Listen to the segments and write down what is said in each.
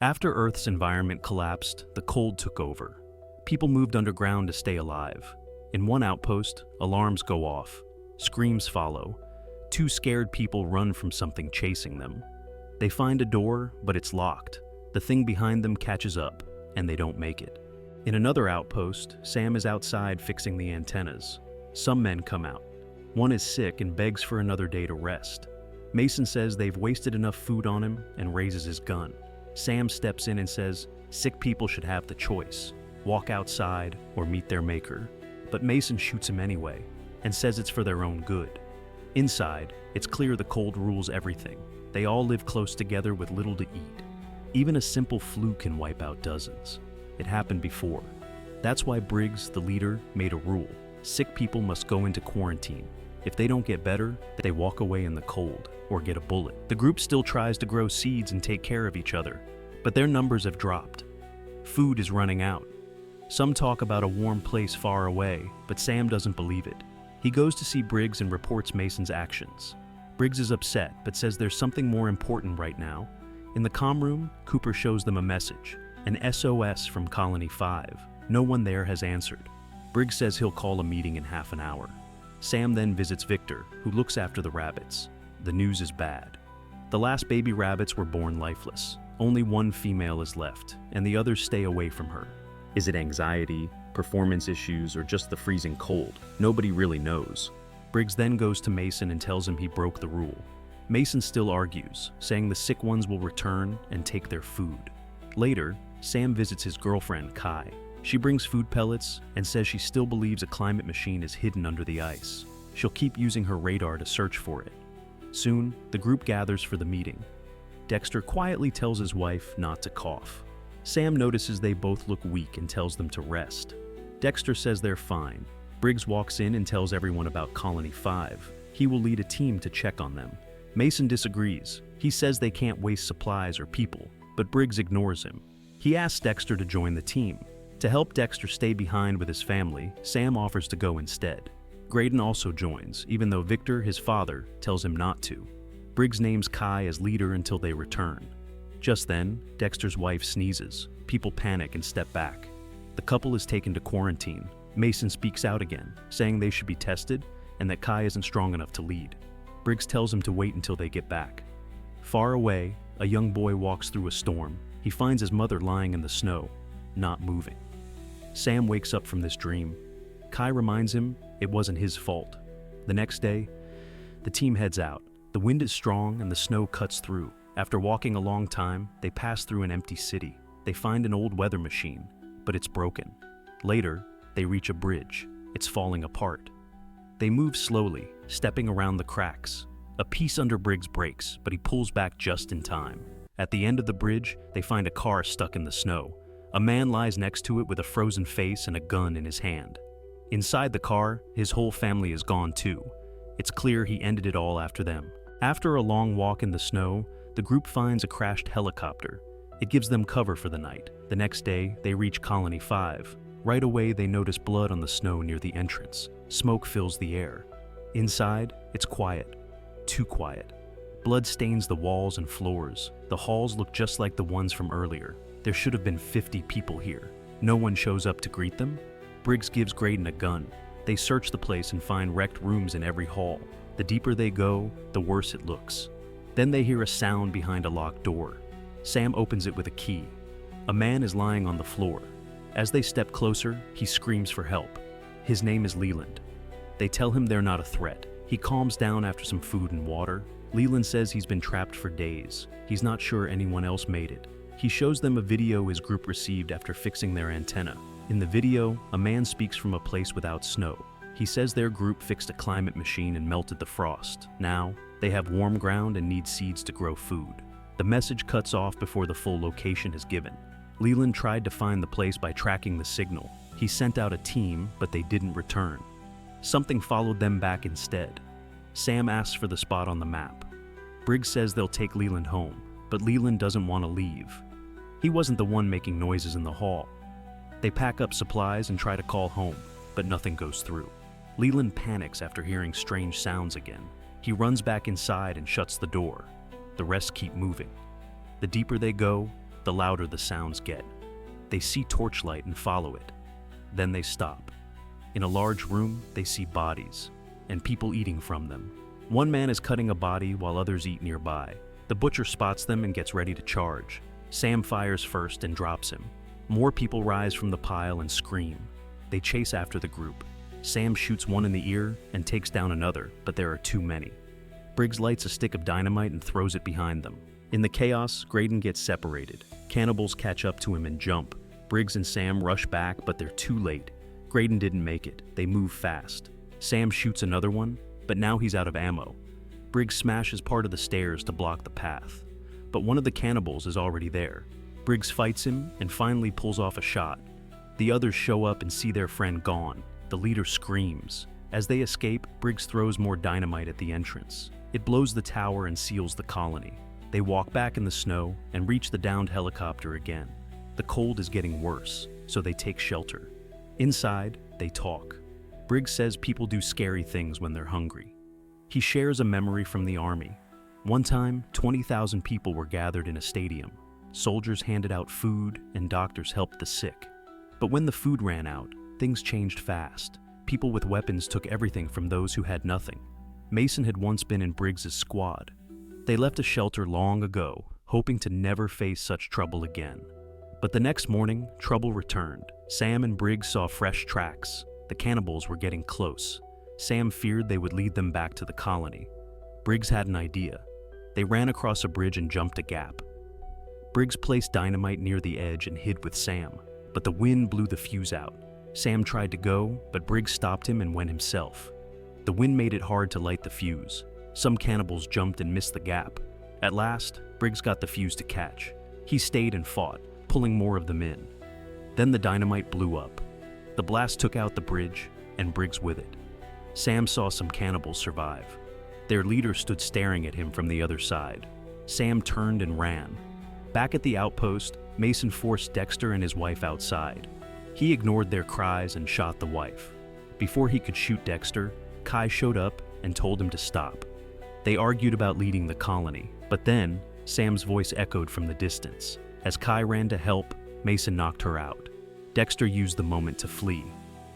After Earth's environment collapsed, the cold took over. People moved underground to stay alive. In one outpost, alarms go off. Screams follow. Two scared people run from something chasing them. They find a door, but it's locked. The thing behind them catches up, and they don't make it. In another outpost, Sam is outside fixing the antennas. Some men come out. One is sick and begs for another day to rest. Mason says they've wasted enough food on him and raises his gun. Sam steps in and says sick people should have the choice, walk outside or meet their maker. But Mason shoots him anyway and says it's for their own good. Inside, it's clear the cold rules everything. They all live close together with little to eat. Even a simple flu can wipe out dozens. It happened before. That's why Briggs, the leader, made a rule. Sick people must go into quarantine. If they don't get better, they walk away in the cold or get a bullet. The group still tries to grow seeds and take care of each other, but their numbers have dropped. Food is running out. Some talk about a warm place far away, but Sam doesn't believe it. He goes to see Briggs and reports Mason's actions. Briggs is upset, but says there's something more important right now. In the comm room, Cooper shows them a message, an SOS from Colony 5. No one there has answered. Briggs says he'll call a meeting in half an hour. Sam then visits Victor, who looks after the rabbits. The news is bad. The last baby rabbits were born lifeless. Only one female is left, and the others stay away from her. Is it anxiety, performance issues, or just the freezing cold? Nobody really knows. Briggs then goes to Mason and tells him he broke the rule. Mason still argues, saying the sick ones will return and take their food. Later, Sam visits his girlfriend, Kai. She brings food pellets and says she still believes a climate machine is hidden under the ice. She'll keep using her radar to search for it. Soon, the group gathers for the meeting. Dexter quietly tells his wife not to cough. Sam notices they both look weak and tells them to rest. Dexter says they're fine. Briggs walks in and tells everyone about Colony 5. He will lead a team to check on them. Mason disagrees. He says they can't waste supplies or people, but Briggs ignores him. He asks Dexter to join the team. To help Dexter stay behind with his family, Sam offers to go instead. Graydon also joins, even though Victor, his father, tells him not to. Briggs names Kai as leader until they return. Just then, Dexter's wife sneezes. People panic and step back. The couple is taken to quarantine. Mason speaks out again, saying they should be tested and that Kai isn't strong enough to lead. Briggs tells him to wait until they get back. Far away, a young boy walks through a storm. He finds his mother lying in the snow, not moving. Sam wakes up from this dream. Kai reminds him it wasn't his fault. The next day, the team heads out. The wind is strong and the snow cuts through. After walking a long time, they pass through an empty city. They find an old weather machine, but it's broken. Later, they reach a bridge. It's falling apart. They move slowly, stepping around the cracks. A piece under Briggs breaks, but he pulls back just in time. At the end of the bridge, they find a car stuck in the snow. A man lies next to it with a frozen face and a gun in his hand. Inside the car, his whole family is gone too. It's clear he ended it all after them. After a long walk in the snow, the group finds a crashed helicopter. It gives them cover for the night. The next day, they reach Colony 5. Right away, they notice blood on the snow near the entrance. Smoke fills the air. Inside, it's quiet. Too quiet. Blood stains the walls and floors. The halls look just like the ones from earlier. There should have been 50 people here. No one shows up to greet them. Briggs gives Graydon a gun. They search the place and find wrecked rooms in every hall. The deeper they go, the worse it looks. Then they hear a sound behind a locked door. Sam opens it with a key. A man is lying on the floor. As they step closer, he screams for help. His name is Leland. They tell him they're not a threat. He calms down after some food and water. Leland says he's been trapped for days. He's not sure anyone else made it. He shows them a video his group received after fixing their antenna. In the video, a man speaks from a place without snow. He says their group fixed a climate machine and melted the frost. Now, they have warm ground and need seeds to grow food. The message cuts off before the full location is given. Leland tried to find the place by tracking the signal. He sent out a team, but they didn't return. Something followed them back instead. Sam asks for the spot on the map. Briggs says they'll take Leland home, but Leland doesn't want to leave. He wasn't the one making noises in the hall. They pack up supplies and try to call home, but nothing goes through. Leland panics after hearing strange sounds again. He runs back inside and shuts the door. The rest keep moving. The deeper they go, the louder the sounds get. They see torchlight and follow it. Then they stop. In a large room, they see bodies, and people eating from them. One man is cutting a body while others eat nearby. The butcher spots them and gets ready to charge. Sam fires first and drops him. More people rise from the pile and scream. They chase after the group. Sam shoots one in the ear and takes down another, but there are too many. Briggs lights a stick of dynamite and throws it behind them. In the chaos, Graydon gets separated. Cannibals catch up to him and jump. Briggs and Sam rush back, but they're too late. Graydon didn't make it. They move fast. Sam shoots another one, but now he's out of ammo. Briggs smashes part of the stairs to block the path. But one of the cannibals is already there. Briggs fights him and finally pulls off a shot. The others show up and see their friend gone. The leader screams. As they escape, Briggs throws more dynamite at the entrance. It blows the tower and seals the colony. They walk back in the snow and reach the downed helicopter again. The cold is getting worse, so they take shelter. Inside, they talk. Briggs says people do scary things when they're hungry. He shares a memory from the army. One time, 20,000 people were gathered in a stadium. Soldiers handed out food and doctors helped the sick. But when the food ran out, things changed fast. People with weapons took everything from those who had nothing. Mason had once been in Briggs's squad. They left a shelter long ago, hoping to never face such trouble again. But the next morning, trouble returned. Sam and Briggs saw fresh tracks. The cannibals were getting close. Sam feared they would lead them back to the colony. Briggs had an idea. They ran across a bridge and jumped a gap. Briggs placed dynamite near the edge and hid with Sam, but the wind blew the fuse out. Sam tried to go, but Briggs stopped him and went himself. The wind made it hard to light the fuse. Some cannibals jumped and missed the gap. At last, Briggs got the fuse to catch. He stayed and fought, pulling more of them in. Then the dynamite blew up. The blast took out the bridge, and Briggs with it. Sam saw some cannibals survive. Their leader stood staring at him from the other side. Sam turned and ran. Back at the outpost, Mason forced Dexter and his wife outside. He ignored their cries and shot the wife. Before he could shoot Dexter, Kai showed up and told him to stop. They argued about leading the colony, but then Sam's voice echoed from the distance. As Kai ran to help, Mason knocked her out. Dexter used the moment to flee.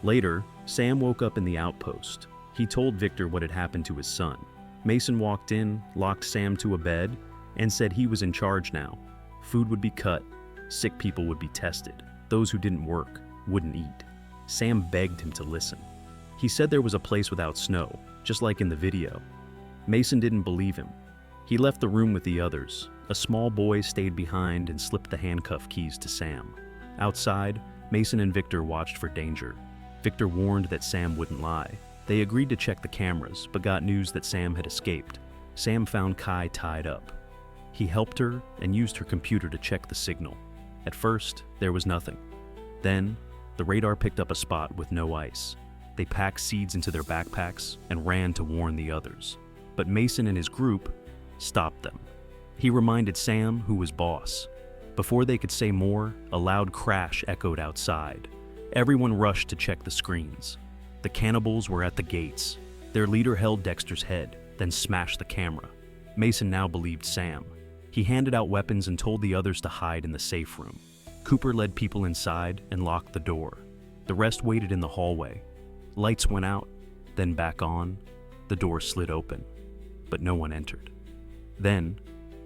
Later, Sam woke up in the outpost. He told Victor what had happened to his son. Mason walked in, locked Sam to a bed, and said he was in charge now. Food would be cut, sick people would be tested, those who didn't work wouldn't eat. Sam begged him to listen. He said there was a place without snow, just like in the video. Mason didn't believe him. He left the room with the others. A small boy stayed behind and slipped the handcuff keys to Sam. Outside, Mason and Victor watched for danger. Victor warned that Sam wouldn't lie. They agreed to check the cameras, but got news that Sam had escaped. Sam found Kai tied up. He helped her and used her computer to check the signal. At first, there was nothing. Then, the radar picked up a spot with no ice. They packed seeds into their backpacks and ran to warn the others. But Mason and his group stopped them. He reminded Sam who was boss. Before they could say more, a loud crash echoed outside. Everyone rushed to check the screens. The cannibals were at the gates. Their leader held Dexter's head, then smashed the camera. Mason now believed Sam. He handed out weapons and told the others to hide in the safe room. Cooper led people inside and locked the door. The rest waited in the hallway. Lights went out, then back on. The door slid open, but no one entered. Then,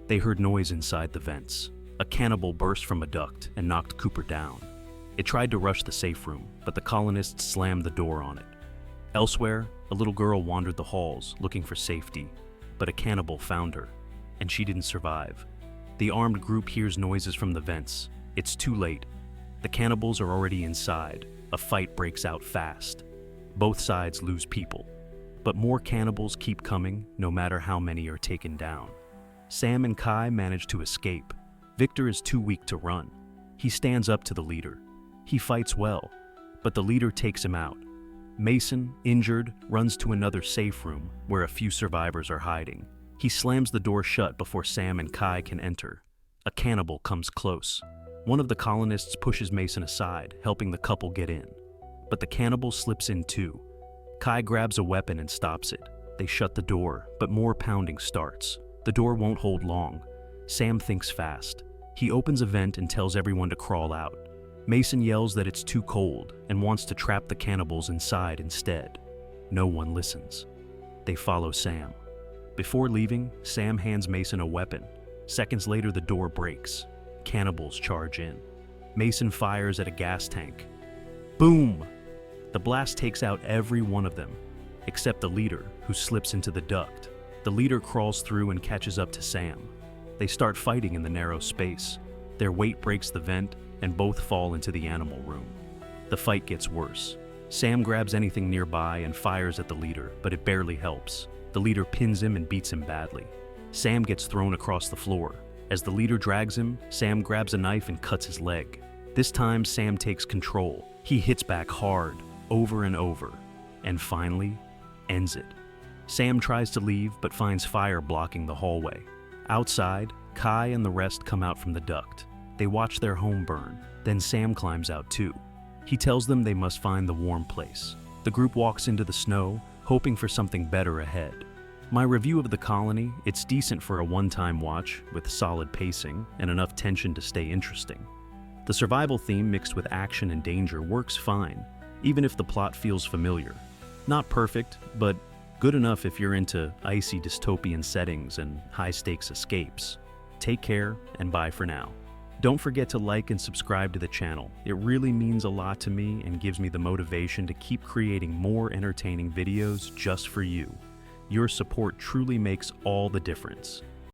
they heard noise inside the vents. A cannibal burst from a duct and knocked Cooper down. It tried to rush the safe room, but the colonists slammed the door on it. Elsewhere, a little girl wandered the halls looking for safety, but a cannibal found her, and she didn't survive. The armed group hears noises from the vents. It's too late. The cannibals are already inside. A fight breaks out fast. Both sides lose people, but more cannibals keep coming no matter how many are taken down. Sam and Kai manage to escape. Victor is too weak to run. He stands up to the leader. He fights well, but the leader takes him out. Mason, injured, runs to another safe room where a few survivors are hiding. He slams the door shut before Sam and Kai can enter. A cannibal comes close. One of the colonists pushes Mason aside, helping the couple get in. But the cannibal slips in too. Kai grabs a weapon and stops it. They shut the door, but more pounding starts. The door won't hold long. Sam thinks fast. He opens a vent and tells everyone to crawl out. Mason yells that it's too cold and wants to trap the cannibals inside instead. No one listens. They follow Sam. Before leaving, Sam hands Mason a weapon. Seconds later, the door breaks. Cannibals charge in. Mason fires at a gas tank. Boom! The blast takes out every one of them, except the leader, who slips into the duct. The leader crawls through and catches up to Sam. They start fighting in the narrow space. Their weight breaks the vent, and both fall into the animal room. The fight gets worse. Sam grabs anything nearby and fires at the leader, but it barely helps. The leader pins him and beats him badly. Sam gets thrown across the floor. As the leader drags him, Sam grabs a knife and cuts his leg. This time, Sam takes control. He hits back hard, over and over, and finally, ends it. Sam tries to leave, but finds fire blocking the hallway. Outside, Kai and the rest come out from the duct. They watch their home burn. Then Sam climbs out too. He tells them they must find the warm place. The group walks into the snow, hoping for something better ahead. My review of The Colony, it's decent for a one-time watch, with solid pacing and enough tension to stay interesting. The survival theme mixed with action and danger works fine, even if the plot feels familiar. Not perfect, but good enough if you're into icy dystopian settings and high-stakes escapes. Take care, and bye for now. Don't forget to like and subscribe to the channel. It really means a lot to me and gives me the motivation to keep creating more entertaining videos just for you. Your support truly makes all the difference.